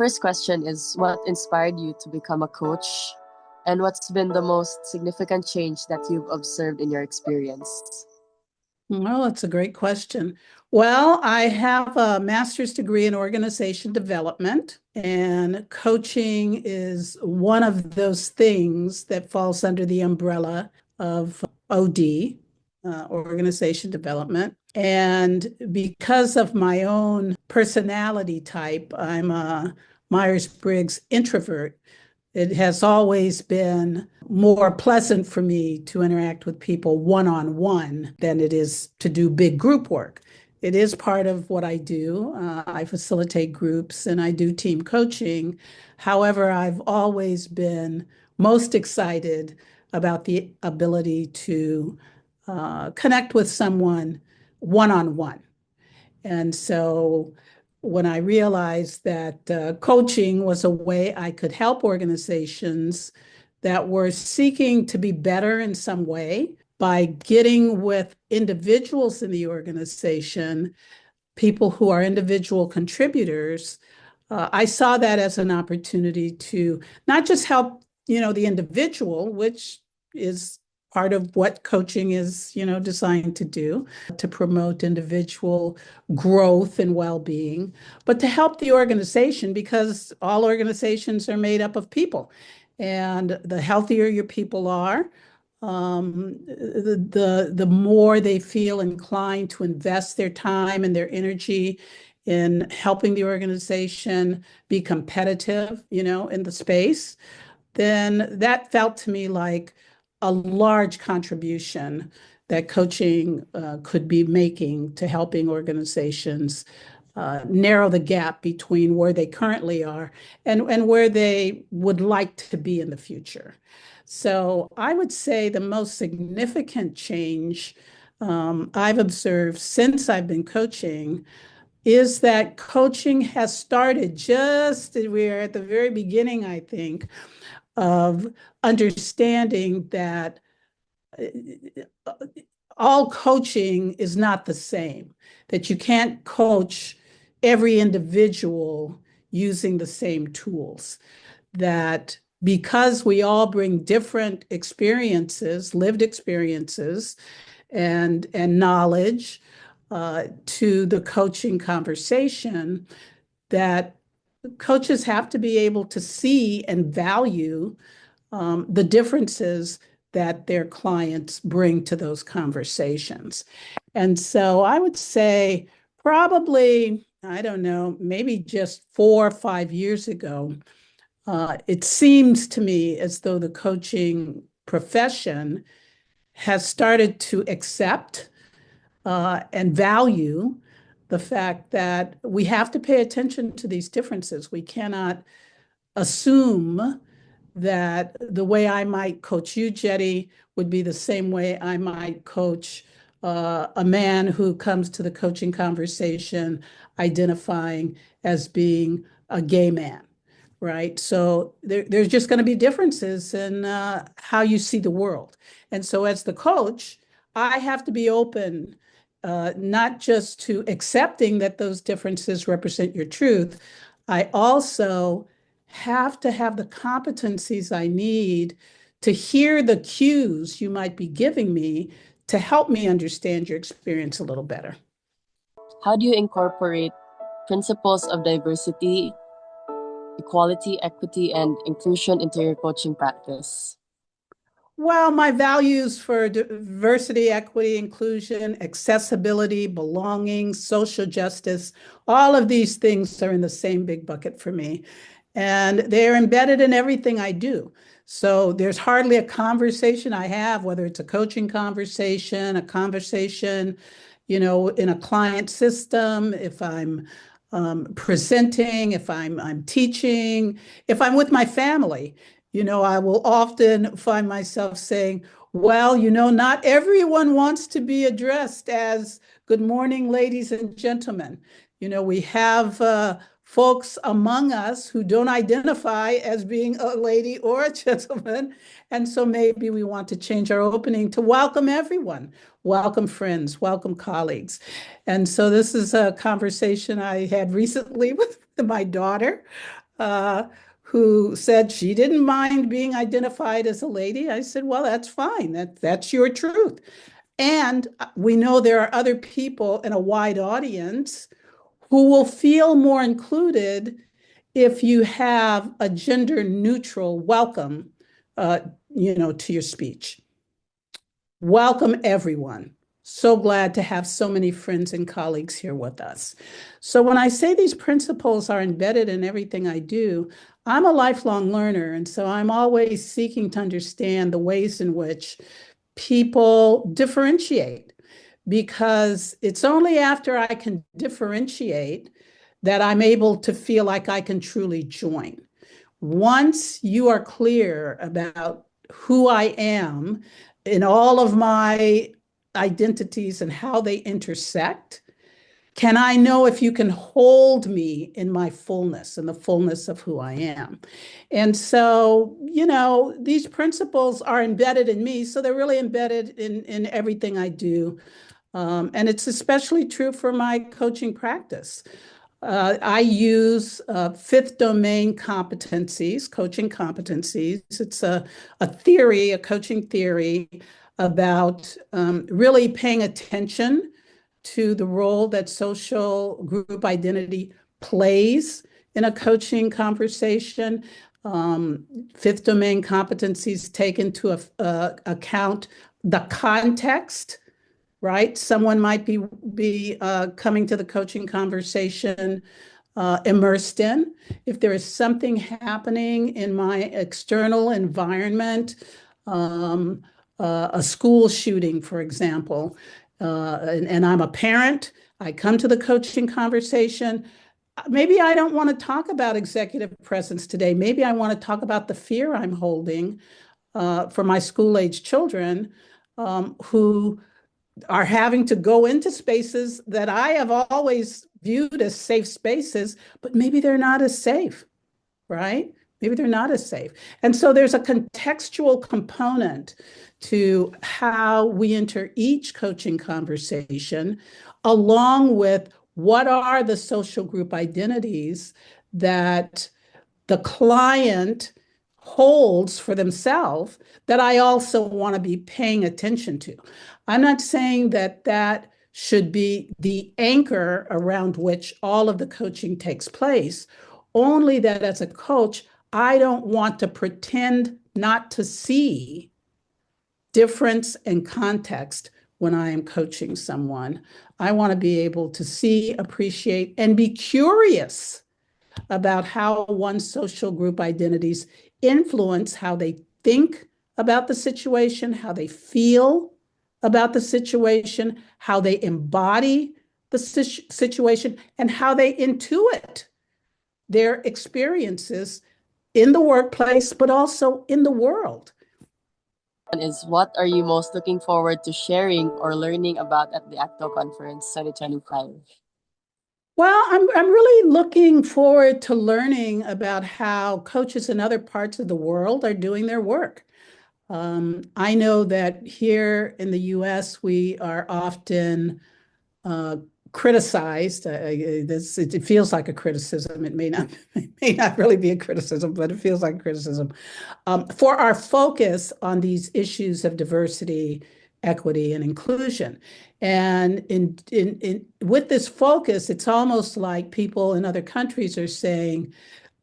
first question is, what inspired you to become a coach? And what's been the most significant change that you've observed in your experience? Well, that's a great question. Well, I have a master's degree in organization development, and coaching is one of those things that falls under the umbrella of OD, organization development. And because of my own personality type, I'm a Myers-Briggs introvert. It has always been more pleasant for me to interact with people one-on-one than it is to do big group work. It is part of what I do. I facilitate groups and I do team coaching. However, I've always been most excited about the ability to connect with someone one-on-one. And so when I realized that coaching was a way I could help organizations that were seeking to be better in some way by getting with individuals in the organization, people who are individual contributors, I saw that as an opportunity to not just help, the individual, which is part of what coaching is, designed to do, to promote individual growth and well-being, but to help the organization because all organizations are made up of people. And the healthier your people are, the more they feel inclined to invest their time and their energy in helping the organization be competitive, in the space, then that felt to me like a large contribution that coaching could be making to helping organizations narrow the gap between where they currently are and where they would like to be in the future. So I would say the most significant change I've observed since I've been coaching is that coaching has started we're at the very beginning, I think, of understanding that all coaching is not the same, that you can't coach every individual using the same tools, that because we all bring different experiences, lived experiences, and knowledge to the coaching conversation, that coaches have to be able to see and value the differences that their clients bring to those conversations. And so I would say probably, I don't know, maybe just 4 or 5 years ago, it seems to me as though the coaching profession has started to accept and value the fact that we have to pay attention to these differences. We cannot assume that the way I might coach you, Jetty, would be the same way I might coach a man who comes to the coaching conversation identifying as being a gay man, right? So there's just going to be differences in how you see the world. And so as the coach, I have to be open not just to accepting that those differences represent your truth. I also have to have the competencies I need to hear the cues you might be giving me to help me understand your experience a little better. How do you incorporate principles of diversity, equality, equity, and inclusion into your coaching practice? Well, my values for diversity, equity, inclusion, accessibility, belonging, social justice, all of these things are in the same big bucket for me. And they're embedded in everything I do. So there's hardly a conversation I have, whether it's a coaching conversation, a conversation, in a client system, if I'm presenting, if I'm teaching, if I'm with my family. I will often find myself saying, well, not everyone wants to be addressed as good morning, ladies and gentlemen. We have folks among us who don't identify as being a lady or a gentleman. And so maybe we want to change our opening to welcome everyone, welcome friends, welcome colleagues. And so this is a conversation I had recently with my daughter. uh, who said she didn't mind being identified as a lady. I said, well, that's fine. That's your truth. And we know there are other people in a wide audience who will feel more included if you have a gender neutral welcome, uh, to your speech. Welcome, everyone. So glad to have so many friends and colleagues here with us. So when I say these principles are embedded in everything I do, I'm a lifelong learner, and so I'm always seeking to understand the ways in which people differentiate, because it's only after I can differentiate that I'm able to feel like I can truly join. Once you are clear about who I am in all of my identities and how they intersect, can I know if you can hold me in my fullness and the fullness of who I am? And so, these principles are embedded in me. So they're really embedded in everything I do. And it's especially true for my coaching practice. I use fifth domain competencies, coaching competencies. It's a theory, a coaching theory about really paying attention to the role that social group identity plays in a coaching conversation. Fifth domain competencies take into account the context, right? Someone might be coming to the coaching conversation immersed in. If there is something happening in my external environment, a school shooting, for example, and I'm a parent, I come to the coaching conversation. Maybe I don't want to talk about executive presence today. Maybe I want to talk about the fear I'm holding for my school-age children who are having to go into spaces that I have always viewed as safe spaces, but maybe they're not as safe, right? Maybe they're not as safe. And so there's a contextual component to how we enter each coaching conversation, along with what are the social group identities that the client holds for themselves that I also want to be paying attention to. I'm not saying that that should be the anchor around which all of the coaching takes place, only that as a coach, I don't want to pretend not to see difference and context when I am coaching someone. I want to be able to see, appreciate, and be curious about how one's social group identities influence how they think about the situation, how they feel about the situation, how they embody the situation, and how they intuit their experiences in the workplace, but also in the world. Is what are you most looking forward to sharing or learning about at the ACTO conference 2025? Well, I'm really looking forward to learning about how coaches in other parts of the world are doing their work. I know that here in the US, we are often uh, criticized. It feels like a criticism. It may not really be a criticism, but it feels like a criticism for our focus on these issues of diversity, equity, and inclusion. And with this focus, it's almost like people in other countries are saying,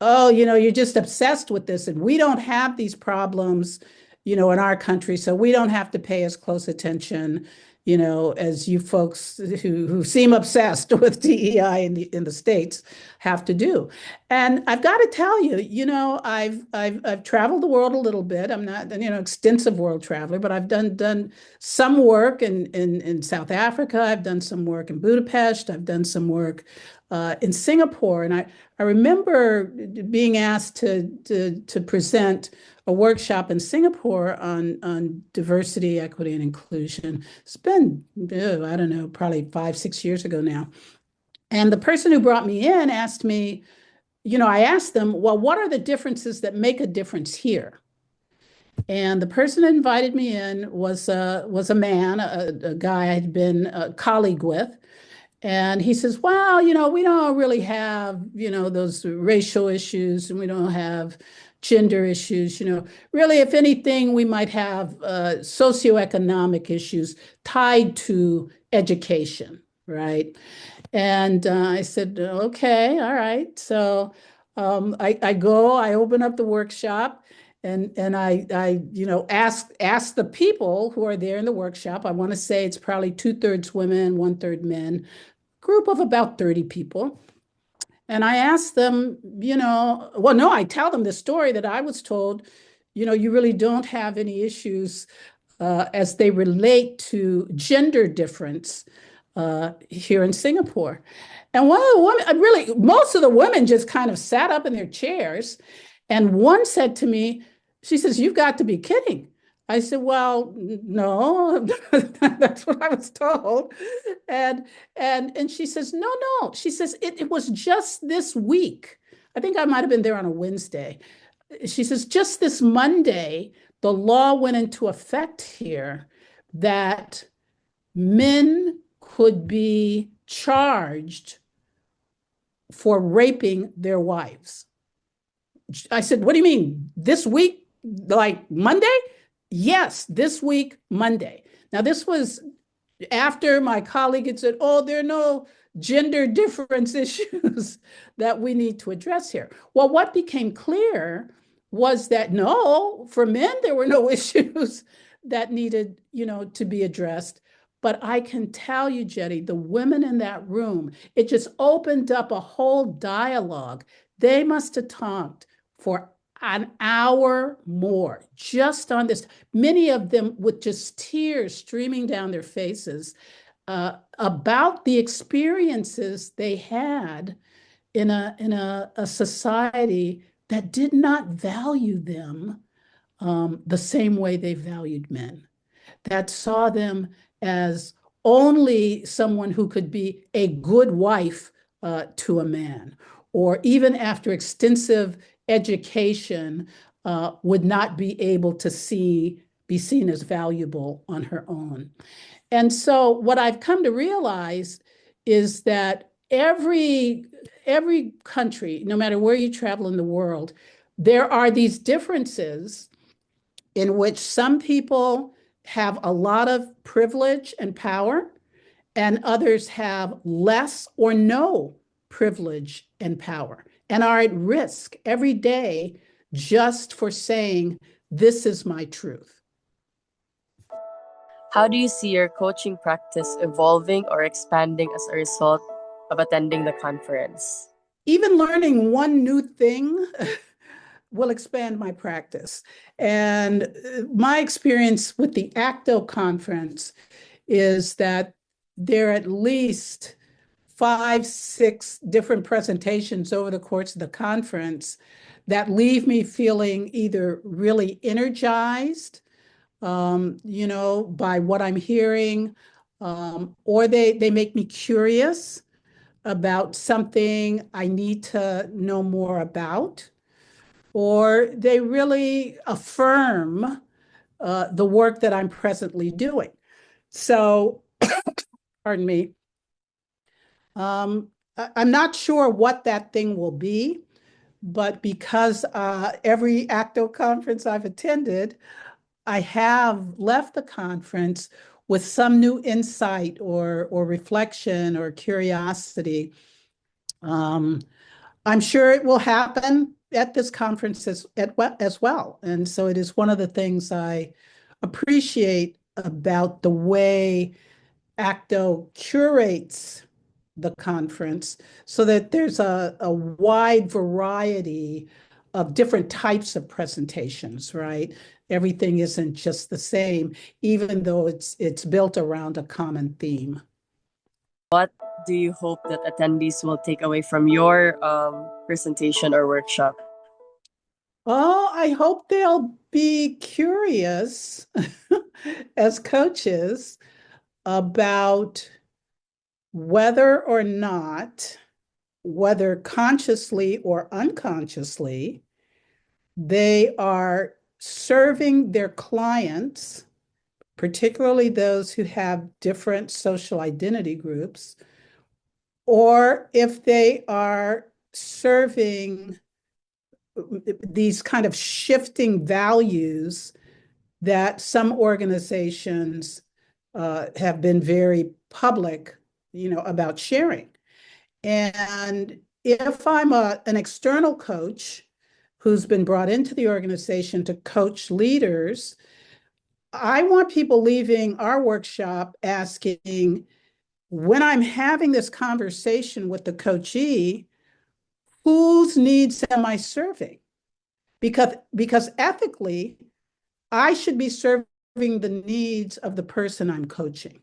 oh, you're just obsessed with this, and we don't have these problems, in our country, so we don't have to pay as close attention, as you folks who seem obsessed with DEI in the States have to do. And I've got to tell you, I've traveled the world a little bit. I'm not an extensive world traveler, but I've done some work in South Africa. I've done some work in Budapest. I've done some work in Singapore, and I remember being asked to present a workshop in Singapore on diversity, equity, and inclusion. It's been, I don't know, probably 5, 6 years ago now. And the person who brought me in asked me, I asked them, well, what are the differences that make a difference here? And the person that invited me in was a man, a guy I'd been a colleague with. And he says, well, we don't really have, those racial issues, and we don't have gender issues. Really, if anything, we might have socioeconomic issues tied to education, right? And I said, okay, all right. So I open up the workshop, and I ask the people who are there in the workshop. I want to say it's probably 2/3 women, 1/3 men, group of about 30 people. And I asked them, well, no, I tell them the story that I was told, you really don't have any issues as they relate to gender difference here in Singapore. And one of the women, really, most of the women just kind of sat up in their chairs. And one said to me, she says, you've got to be kidding. I said, well, no, that's what I was told. And she says, no, no. She says, it was just this week. I think I might have been there on a Wednesday. She says, just this Monday, the law went into effect here that men could be charged for raping their wives. I said, what do you mean? This week, like Monday? Yes, this week, Monday. Now, this was after my colleague had said, oh, there are no gender difference issues that we need to address here. Well, what became clear was that no, for men, there were no issues that needed, to be addressed. But I can tell you, Jetty, the women in that room, it just opened up a whole dialogue. They must have talked for an hour more just on this. Many of them with just tears streaming down their faces about the experiences they had in a society that did not value them the same way they valued men, that saw them as only someone who could be a good wife to a man, or even after extensive education, would not be able to be seen as valuable on her own. And so what I've come to realize is that every country, no matter where you travel in the world, there are these differences in which some people have a lot of privilege and power, and others have less or no privilege and power, and are at risk every day just for saying, this is my truth. How do you see your coaching practice evolving or expanding as a result of attending the conference? Even learning one new thing will expand my practice. And my experience with the ACTO conference is that there are at least 5, 6 different presentations over the course of the conference that leave me feeling either really energized, by what I'm hearing, or they make me curious about something I need to know more about, or they really affirm the work that I'm presently doing. So, pardon me. I'm not sure what that thing will be, but because every ACTO conference I've attended, I have left the conference with some new insight or reflection or curiosity. I'm sure it will happen at this conference as well. And so it is one of the things I appreciate about the way ACTO curates the conference, so that there's a wide variety of different types of presentations, right? Everything isn't just the same, even though it's built around a common theme. What do you hope that attendees will take away from your presentation or workshop? Oh, I hope they'll be curious as coaches about whether or not, whether consciously or unconsciously, they are serving their clients, particularly those who have different social identity groups, or if they are serving these kind of shifting values that some organizations have been very public, about sharing. And if I'm an external coach who's been brought into the organization to coach leaders, I want people leaving our workshop asking, when I'm having this conversation with the coachee, whose needs am I serving? Because ethically, I should be serving the needs of the person I'm coaching.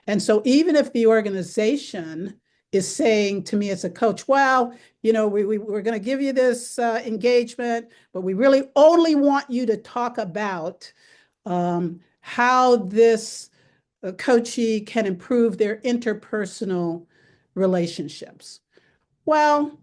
And so even if the organization is saying to me as a coach, well, we're going to give you this engagement, but we really only want you to talk about how this coachee can improve their interpersonal relationships. Well,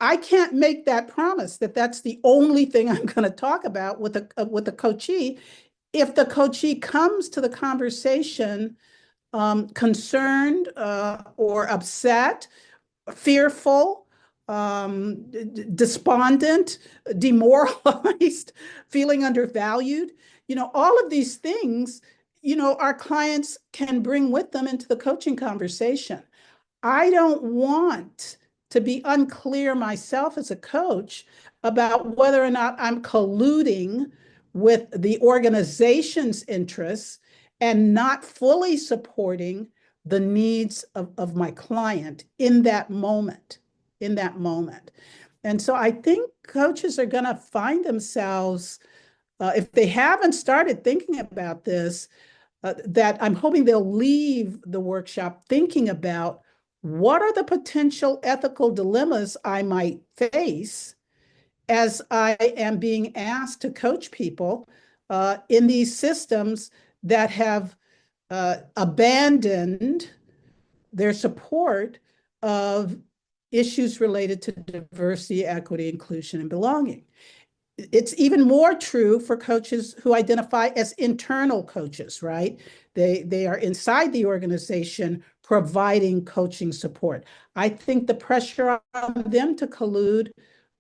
I can't make that promise that that's the only thing I'm going to talk about with a coachee. If the coachee comes to the conversation concerned or upset, fearful, despondent, demoralized, feeling undervalued, all of these things, our clients can bring with them into the coaching conversation. I don't want to be unclear myself as a coach about whether or not I'm colluding with the organization's interests and not fully supporting the needs of my client in that moment. And so I think coaches are going to find themselves, if they haven't started thinking about this, that I'm hoping they'll leave the workshop thinking about what are the potential ethical dilemmas I might face as I am being asked to coach people in these systems that have abandoned their support of issues related to diversity, equity, inclusion, and belonging. It's even more true for coaches who identify as internal coaches, right? They are inside the organization providing coaching support. I think the pressure on them to collude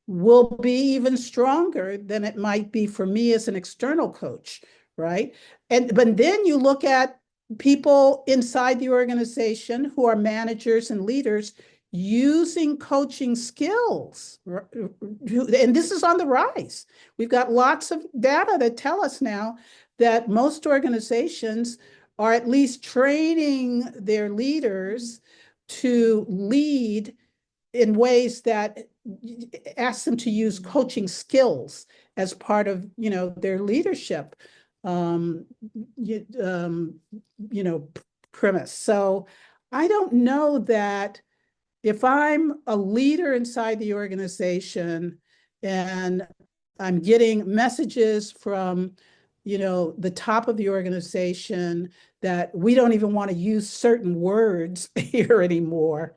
will be even stronger than it might be for me as an external coach, right? But then you look at people inside the organization who are managers and leaders using coaching skills. And this is on the rise. We've got lots of data that tell us now that most organizations are at least training their leaders to lead in ways that ask them to use coaching skills as part of, their leadership, premise. So I don't know that if I'm a leader inside the organization and I'm getting messages from, the top of the organization that we don't even want to use certain words here anymore,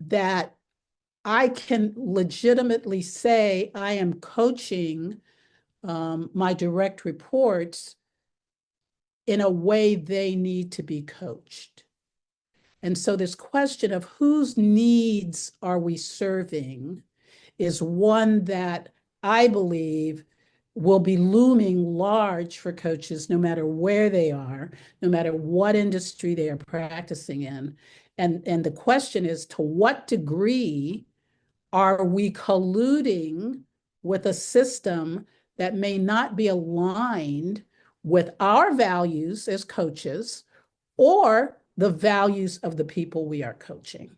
that I can legitimately say I am coaching my direct reports in a way they need to be coached. And so this question of whose needs are we serving is one that I believe will be looming large for coaches, no matter where they are, no matter what industry they are practicing in. And the question is, to what degree are we colluding with a system that may not be aligned with our values as coaches or the values of the people we are coaching?